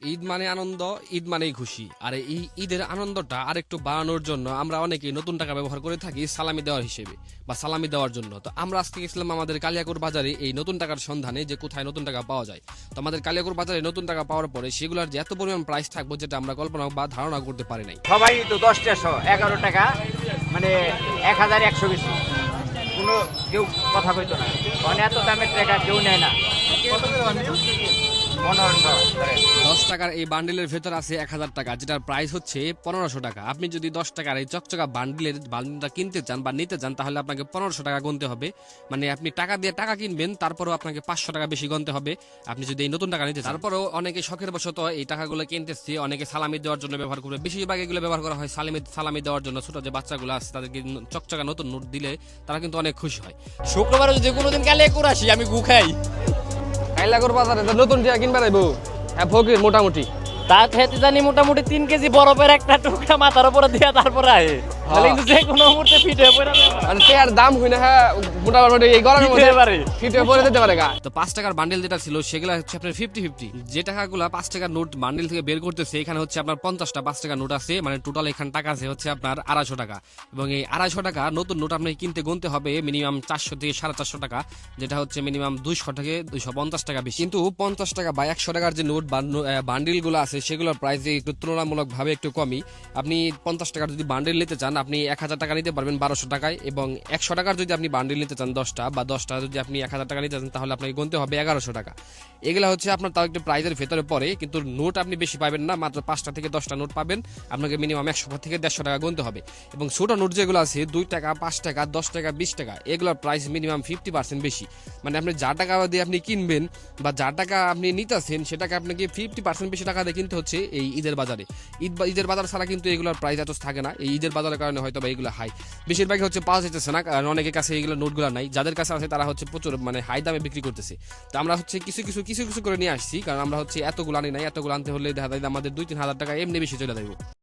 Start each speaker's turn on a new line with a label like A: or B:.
A: ঈদ মানে আনন্দ, ঈদ মানেই খুশি। আর এই ঈদের আনন্দটা আরেকটু বাড়ানোর জন্য আমরা অনেকেই নতুন টাকা ব্যবহার করে থাকি সালামি দেওয়ার হিসেবে বা সালামি দেওয়ার জন্য। তো আমরা আজকে গেছিলাম আমাদের কালিয়াকৈর বাজারে এই নতুন টাকার সন্ধানে, যে কোথায় নতুন টাকা পাওয়া যায়। তো আমাদের কালিয়াকৈর বাজারে নতুন টাকা পাওয়ার পরে সেগুলোর যে এত পরিমাণ প্রাইস থাকবো, যেটা আমরা কল্পনা বা ধারণা করতে পারি নাই।
B: সবাই তো 10টাশো 11 টাকা, মানে 1100 বেশি, কোনো কেউ কথা কইতো না। মানে এত দামের টাকা কেউ নেয় না। 1500 ধরেন।
A: 10 টাকার এই বান্ডিলের ভেতর আছে 1000 টাকা, যেটার প্রাইস হচ্ছে 1500 টাকা। আপনি যদি 10 টাকার এই চকচকা বান্ডিলটা কিনতে চান বা নিতে চান, তাহলে আপনাকে 1500 টাকা গুনতে হবে। মানে আপনি টাকা দিয়ে টাকা কিনবেন, তারপরেও আপনাকে 500 টাকা বেশি গুনতে হবে আপনি যদি এই নতুন টাকা নিতে চান। তারপরেও অনেকে শখের বশত এই টাকাগুলো কিনতেছে, অনেকে সালামি দেওয়ার জন্য ব্যবহার করবে। বেশিরভাগ এগুলো ব্যবহার করা হয় সালামি দেওয়ার জন্য। ছোট যে বাচ্চাগুলো আছে তাদেরকে চকচকা নতুন নোট দিলে তারা কিন্তু অনেক খুশি হয়।
C: শুক্রবার যদি কোনোদিন কালিয়াকৈর আসি আমি গু খাই।
D: কাইলাকোর বাজারে তো নতুন টিয়া কিনবা যাইবো। হ্যাঁ ফকির মোটামুটি
C: তা খেতে জানি মোটামুটি 3 কেজি বরফের একটা টুকরা মাথার উপরে দিয়া তারপরে আয়। তাহলে কিন্তু যে কোনো মুহূর্তে ফিট হয়ে পড়ে যাবে।
D: মানে টিয়ার দাম হই না। হ্যাঁ মোটামুটি এই গরমের মধ্যে
C: পারে
D: ফিট হয়ে পড়ে যেতে পারে গা।
A: তো 5 টাকার বান্ডেল যেটা ছিল সেগুলো হচ্ছে আপনার 50-50। যে টাকাগুলো 5 টাকার নোট বান্ডেল থেকে বের করতেছে, এখানে হচ্ছে আপনার 50টা 5 টাকার নোট আছে। মানে টোটাল এখানে টাকা আছে হচ্ছে আপনার 250 টাকা। এবং এই 250 টাকা নতুন নোট আপনাকে কিনতে গুনতে হবে মিনিমাম 400 থেকে 450 টাকা, যেটা হচ্ছে মিনিমাম 200 থেকে 250 টাকা বেশি। কিন্তু 50 টাকা বা 100 টাকার যে নোট বান্ডিল গুলো আছে সেগুলোর প্রাইস একটু তুলনামূলক ভাবে একটু কমই। আপনি 50 টাকার যদি বান্ডিল নিতে চান, আপনি 1000 টাকা নিতে পারবেন 1200 টাকায়। এবং 100 টাকার যদি আপনি বান্ডিল নিতে চান 10টা বা 10টা যদি আপনি 1000 টাকা নিতে চান, তাহলে আপনাকে গুনতে হবে 1100 টাকা। এগুলা হচ্ছে আপনার তাও একটু প্রাইজের ভেতরে পড়ে, কিন্তু নোট আপনি বেশি পাবেন না, মাত্র 5টা থেকে 10টা নোট পাবেন। আপনাকে মিনিমাম 100 থেকে 150 টাকা গুনতে হবে। এবং ছোট নোট যেগুলো আছে 2 টাকা 5 টাকা 10 টাকা 20 টাকা, এগুলোর প্রাইস মিনিমাম 50% বেশি। মানে আপনি যা টাকা দিয়ে আপনি কিনবেন বা যা টাকা আপনি নিতেছেন, সেটাকে আপনাকে 50% বেশি টাকা দিয়ে কিনতে হচ্ছে এই ঈদের বাজারে। ঈদের বাজার ছাড়া কিন্তু এগুলোর প্রাইস এত থাকে না। এই ঈদের বাজারের কারণে হয়তো বা এগুলো হাই বেশিরভাগই হচ্ছে পাওয়া যেতেছে না, কারণ অনেকের কাছে এইগুলো নোটগুলো নাই। যাদের কাছে আছে তারা হচ্ছে প্রচুর মানে হাই দামে বিক্রি করতেছে। তো আমরা হচ্ছে কিছু কিছু কিছু কিছু করে নিয়ে আসছি, কারণ আমরা হচ্ছে এতগুলো আনি নাই। এতগুলো আনতে হলে দেখা যায় আমাদের 2-3 হাজার টাকা এমনি বেশি চলে যাবে।